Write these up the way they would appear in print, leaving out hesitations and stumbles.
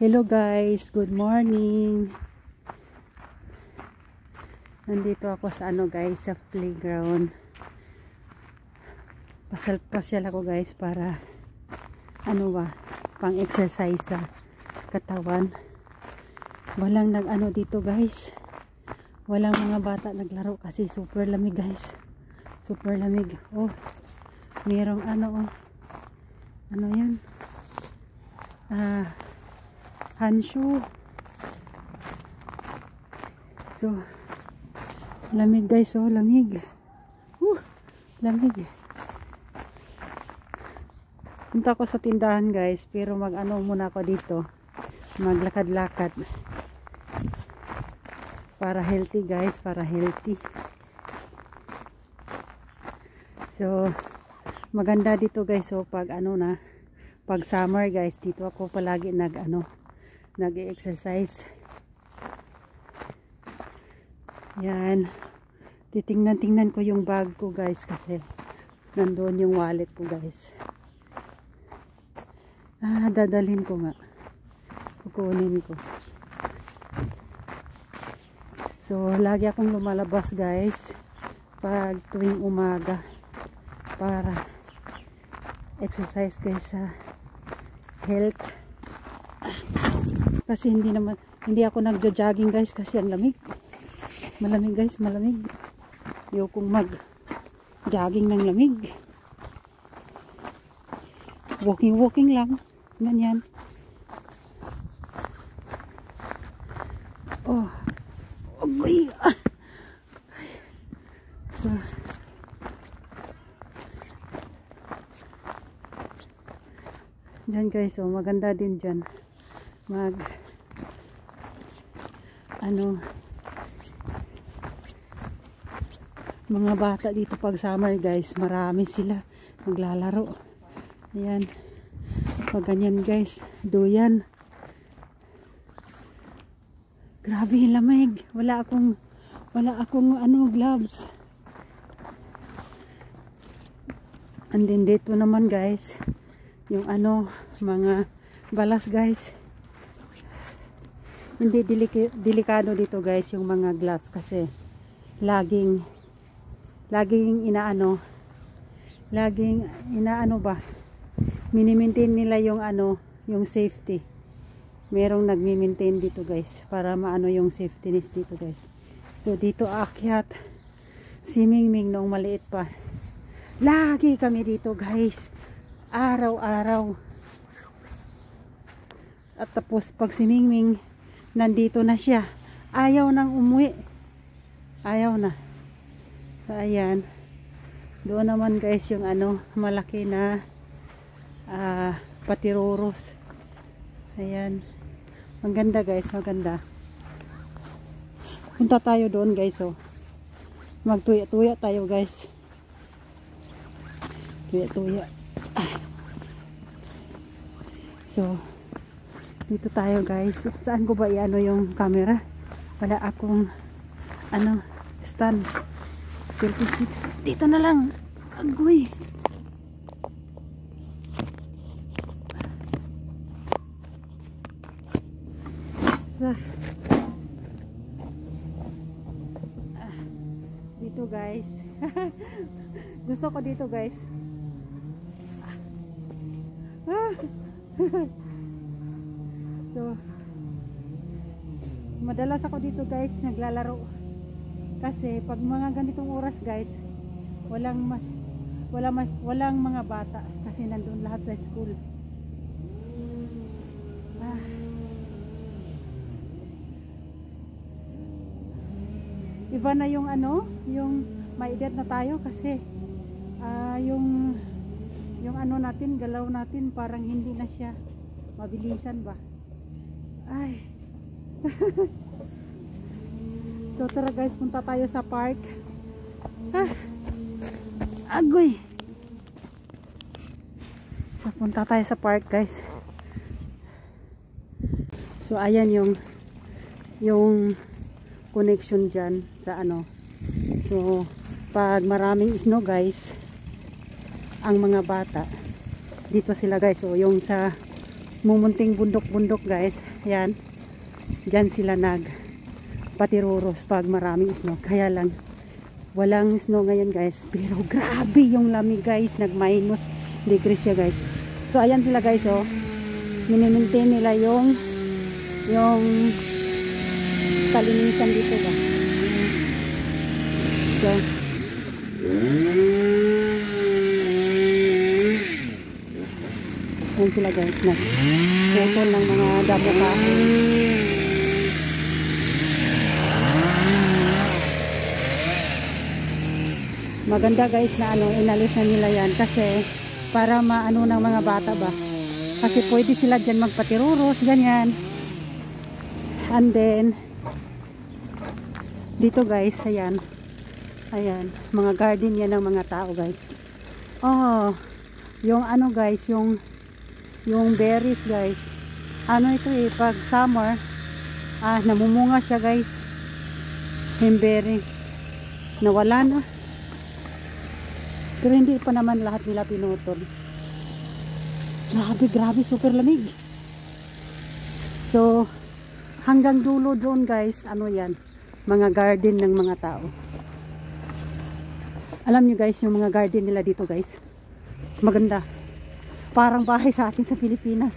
Hello guys, good morning. Nandito ako sa guys, sa playground. Pasyal ako guys para pang exercise sa katawan. Walang dito guys. Walang mga bata naglaro kasi super lamig guys. Super lamig. Oh. Merong yan? Handshoe. So, lamig guys, oh, lamig. Lamig. Punta ko sa tindahan guys, pero muna ako dito. Maglakad-lakad. Para healthy guys, para healthy. So, maganda dito guys, so pag pag summer guys, dito ako palagi nag-exercise. Yan. Titingnan ko yung bag ko guys kasi nandoon yung wallet ko guys. Dadalhin ko nga. Kukunin ko. So, lagi akong lumalabas guys pag tuwing umaga para exercise guys sa health. Kasi hindi ako nagjo-jogging guys kasi ang lamig. Malamig guys, malamig. Ayokong mag-jogging ng lamig. Walking lang. Ganyan. Oh. Oy. So, dyan guys, oh, maganda din dyan. Mga bata dito pag summer guys, marami sila maglalaro. Ayan. Pag ganyan guys, doyan. Grabe yung lamig. Wala akong gloves. And then dito naman guys, yung mga balas guys. Hindi delikado dito guys yung mga glass kasi laging mini-maintain nila yung safety. Merong nagmi-maintain dito guys para maano yung safetyness dito guys. So dito aakyat si Mingming noong maliit pa. Lagi kami dito guys. Araw-araw. At tapos pag si Mingming nandito na siya, ayaw nang umuwi. Ayaw na. So, ayan. Doon naman guys yung malaki na patiroros. Ayan. Maganda guys, maganda. Punta tayo doon guys, oh. Magtuya-tuya tayo guys. Tuya-tuya. So, dito tayo guys. Saan ko ba yung camera? Wala akong stand. Selfie sticks. Dito na lang. Agoy. Dito guys. Gusto ko dito guys. So, madalas ako dito guys naglalaro. Kasi pag mga ganitong oras guys, walang mga bata kasi nandun lahat sa school. Iba na yung yung may edad na tayo kasi yung natin, galaw natin parang hindi na siya mabilisan ba. Ay. So tara guys, punta tayo sa park. Agoy. So punta tayo sa park guys. So ayan yung connection dyan sa So pag maraming snow guys, ang mga bata dito sila guys. So yung sa mumunting bundok-bundok guys. Ayan. Diyan sila patiruros pag maraming snow. Kaya lang walang snow ngayon guys. Pero grabe yung lamig guys. Nag-minus degrees siya guys. So ayan sila guys oh. Minimaintain nila yung kalinisan dito ba. So ayan sila guys. Nag-putol ng mga damo kahoy. Maganda guys na inalis na nila yan kasi para maano ng mga bata ba. Kasi pwede sila dyan magpatiruros, ganyan. And then dito guys, ayan. Ayan, mga garden yan ng mga tao guys. Oh, yung guys, yung berries guys. Ito pag summer, namumunga siya guys. Yung berry. Nawala na. Pero hindi pa naman lahat nila pinutol. Grabe, super lamig. So, hanggang dulo doon guys, yan, mga garden ng mga tao. Alam nyo guys, yung mga garden nila dito guys, maganda. Parang bahay sa atin sa Pilipinas.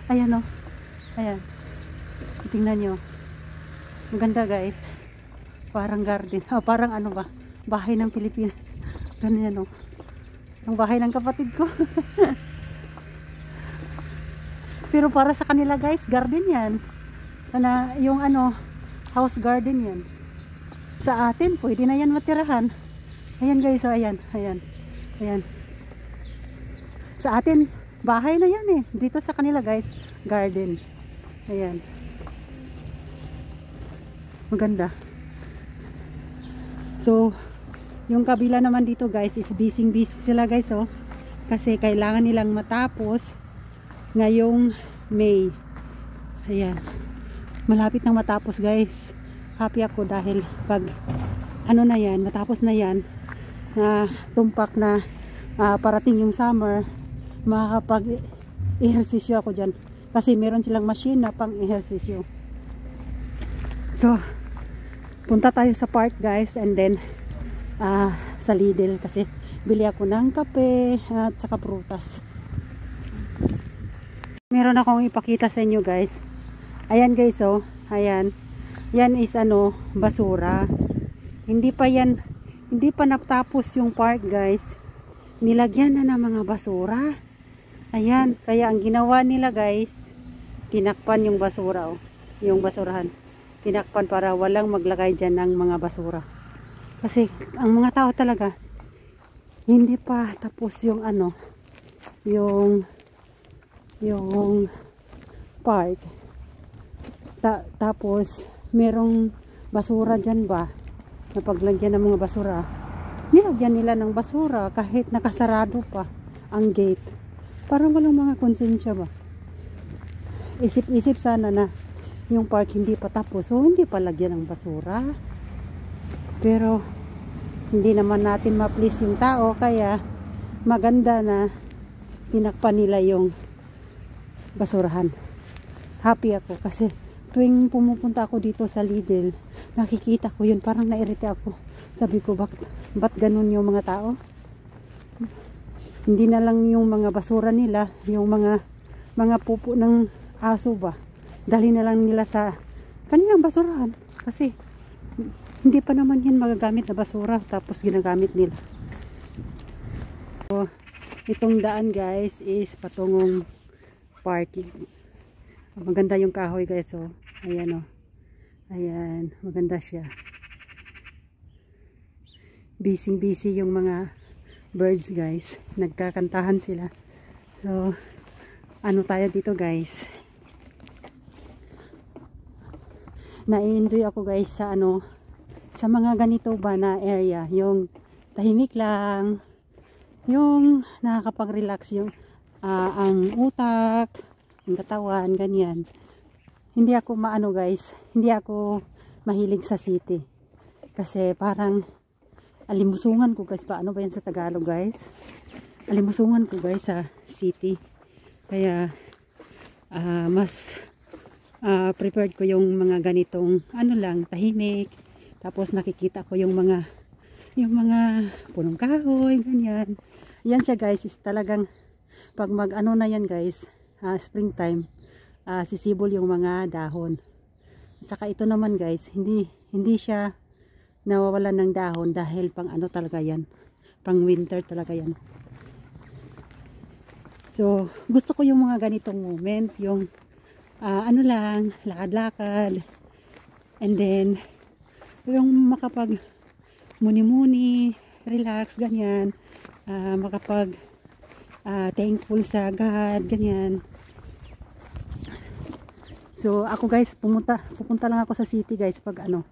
Ayan o. Ayan. Tingnan nyo. Maganda guys. Parang garden. Parang ba? Bahay ng Pilipinas. Ganyan o. Ang bahay ng kapatid ko. Pero para sa kanila guys, garden yan. Yung house garden yan. Sa atin, pwede na yan matirahan. Ayan guys, ayan. Ayan. Sa atin, bahay na yan eh. Dito sa kanila guys, garden. Ayan. Maganda. So, yung kabila naman dito guys is busy sila guys oh. Kasi kailangan nilang matapos ngayong May. Ayan. Malapit nang matapos guys. Happy ako dahil pag na yan, matapos na yan, tumpak na parating yung summer, makakapag-ehersisyo ako dyan. Kasi meron silang machine na pang ehersisyo. So, punta tayo sa park guys and then sa Lidl kasi bili ako ng kape at saka prutas. Meron akong ipakita sa inyo guys. Ayan guys oh, ayan. Yan is basura. Hindi pa natapos yung park guys. Nilagyan na ng mga basura. Ayan, kaya ang ginawa nila guys, tinakpan yung basura oh, yung basurahan. Tinakpan para walang maglagay dyan ng mga basura. Kasi ang mga tao talaga hindi pa tapos yung yung park. Tapos merong basura dyan ba, napaglagyan ng mga basura. Nilagyan nila ng basura kahit nakasarado pa ang gate. Parang walang mga konsensya ba. Isip-isip sana na yung park hindi pa tapos, so hindi pa lagyan ng basura. Pero hindi naman natin ma-please yung tao, kaya maganda na tinakpan nila yung basurahan. Happy ako kasi tuwing pumupunta ako dito sa Lidl, nakikita ko yun, parang nairita ako. Sabi ko, ba't ganun yung mga tao? Hindi na lang yung mga basura nila, yung mga pupo ng aso ba, dali na lang nila sa kanilang basurahan. Kasi hindi pa naman yan magagamit na basura, tapos ginagamit nila. So, itong daan guys is patungong parking. Maganda yung kahoy guys oh. Ayan oh. Ayan, maganda siya. Busy yung mga birds guys. Nagkakantahan sila. So, tayo dito guys. Na-enjoy ako guys sa sa mga ganito ba na area, yung tahimik lang, yung nakakapag-relax yung ang utak, ang katawan, ganyan. Hindi ako guys, hindi ako mahilig sa city. Kasi parang alimusungan ko guys, paano ba yan sa Tagalog guys? Alimusungan ko guys sa city. Kaya mas prepared ko yung mga ganitong ano lang, tahimik. Tapos nakikita ko yung mga punong kahoy, ganyan. Yan siya guys, is talagang pag mag ano na yan guys, springtime, sisibol yung mga dahon. At saka ito naman guys, hindi siya nawawalan ng dahon dahil pang ano talaga yan, pang winter talaga yan. So gusto ko yung mga ganitong moment, yung ano lang, lakad-lakad, and then yung makapag muni-muni, relax, ganyan, makapag thankful sa God, ganyan. So ako guys, pupunta lang ako sa city guys pag ano,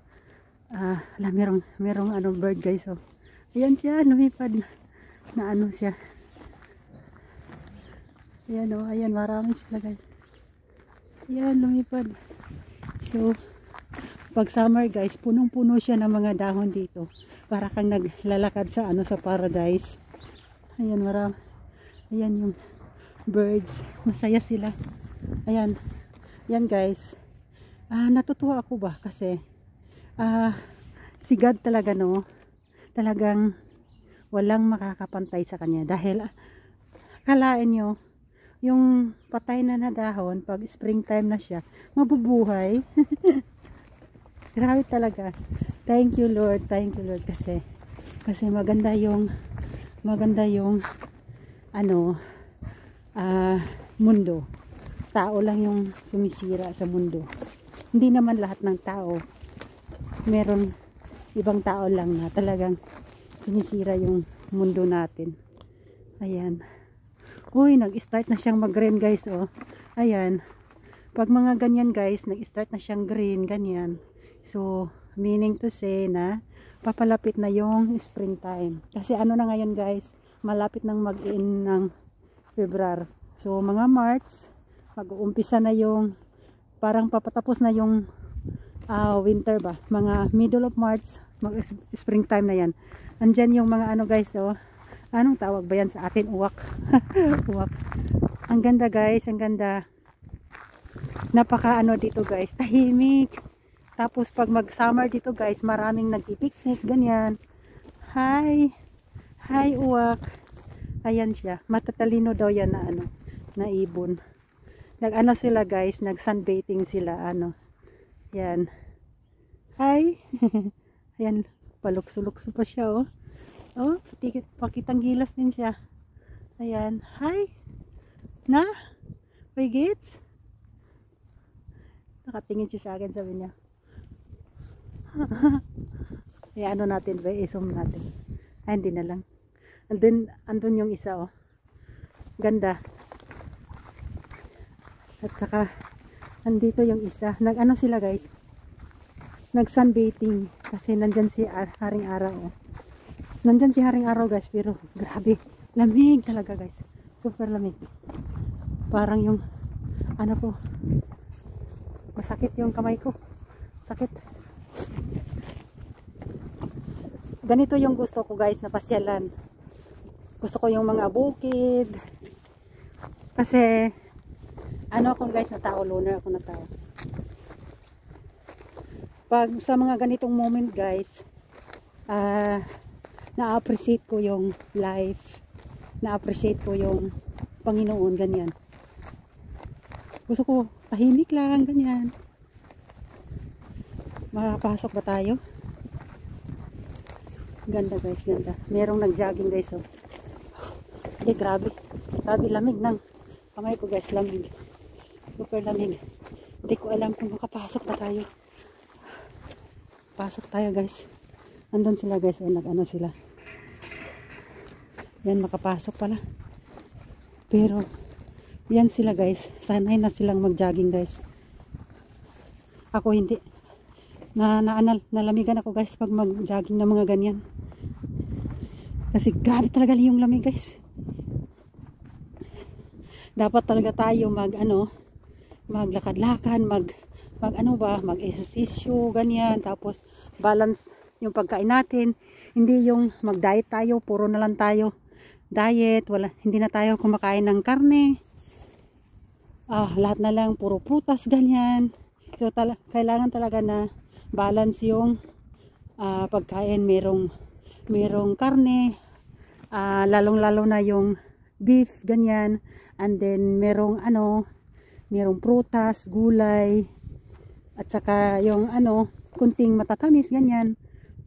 merong ano bird guys. So ayan siya, lumipad na ano siya. Ayan o, ayan, marami sila guys. Ayan, lumipad. So pag summer guys, punong-puno siya ng mga dahon dito. Para kang naglalakad sa ano, sa paradise. Ayan, marami. Ayan yung birds, masaya sila. Ayan. Yan guys, natutuwa ako ba kasi si God talaga no, talagang walang makakapantay sa kanya dahil kalain nyo yung patay na dahon pag springtime na siya, mabubuhay. Grabe talaga. Thank you Lord kasi maganda yung ano, mundo. Tao lang yung sumisira sa mundo. Hindi naman lahat ng tao. Meron ibang tao lang na talagang sinisira yung mundo natin. Ayan. Uy, nag-start na siyang mag-green guys, oh. Ayan. Pag mga ganyan guys, nag-start na siyang green, ganyan. So, meaning to say na papalapit na yung springtime. Kasi ano na ngayon guys, malapit nang mag-in ng February. So, mga March, mag-uumpisa na yung parang papatapos na yung winter ba, mga middle of March springtime na yan. Andyan yung mga ano guys, oh, anong tawag ba yan sa atin, uwak. Uwak. Ang ganda guys, ang ganda, napaka ano dito guys, tahimik. Tapos pag mag summer dito guys, maraming nagpipiknik, ganyan. Hi uwak. Ayan siya, matatalino daw yan na ano, na ibon. Nag-ano sila guys, nag-sunbathing sila, ano. Yan. Hi. Ayan, palukso-lukso pa siya, oh. Oh, pakitang gilas din siya. Ayan. Hi. Na? Uy, Gates? Nakatingin siya sa akin, sabi niya. Ayan, ano natin ba? I-zoom natin. Ay, hindi na lang. Andun yung isa, oh. Ganda. At saka andito yung isa. Nag-ano sila guys, nag sunbathing kasi nandyan si Haring Araw, oh. Nandyan si Haring Araw guys, pero grabe, lamig talaga guys, super lamig. Parang yung ano ko, masakit yung kamay ko, sakit. Ganito yung gusto ko guys na pasyalan. Gusto ko yung mga bukid kasi ano ako guys na tao, loner ako na tao. Pag sa mga ganitong moment guys, na-appreciate ko yung life, na-appreciate ko yung Panginoon, ganyan. Gusto ko tahimik lang, ganyan. Makapasok ba tayo? Ganda guys, ganda. Merong nag-jogging guys, oh. Eh, grabe lamig ng kamay ko guys, lamig. Super lamig. Hindi ko alam kung makapasok pa tayo. Pasok tayo guys. Andun sila guys. O, nag-ano sila. Yan, makapasok pala. Pero, yan sila guys. Sanay na silang mag-jogging guys. Ako hindi. Nalamigan ako guys pag mag-jogging na mga ganyan. Kasi grabe talaga yung lamig guys. Dapat talaga tayo maglakad-lakad, mag-ehersisyo, ganyan. Tapos balance yung pagkain natin. Hindi yung mag-diet tayo, puro na lang tayo diet, hindi na tayo kumakain ng karne. lahat na lang puro prutas ganyan. So kailangan talaga na balance yung pagkain. Merong karne, lalong-lalo na yung beef ganyan, and then merong prutas, gulay, at saka yung kunting matatamis ganyan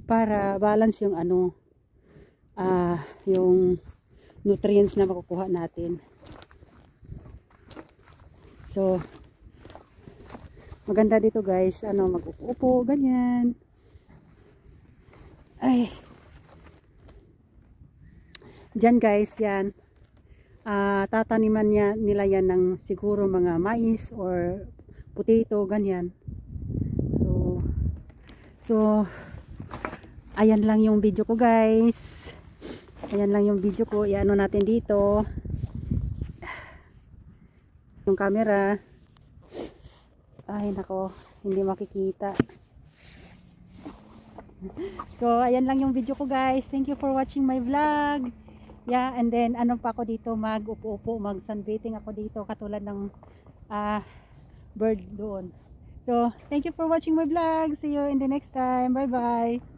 para balance yung yung nutrients na makukuha natin. So maganda dito guys, mag-upo ganyan. Ay, dyan guys, yan tataniman nila yan ng siguro mga mais or potato ganyan. So ayan lang yung video ko guys, ayan lang yung video ko. Iano natin dito yung camera. Ay nako, hindi makikita. So ayan lang yung video ko guys. Thank you for watching my vlog. Yeah, and then pa ako dito, mag-upo-upo, mag-sunbathing ako dito katulad ng bird doon. So thank you for watching my vlog. See you in the next time. Bye bye.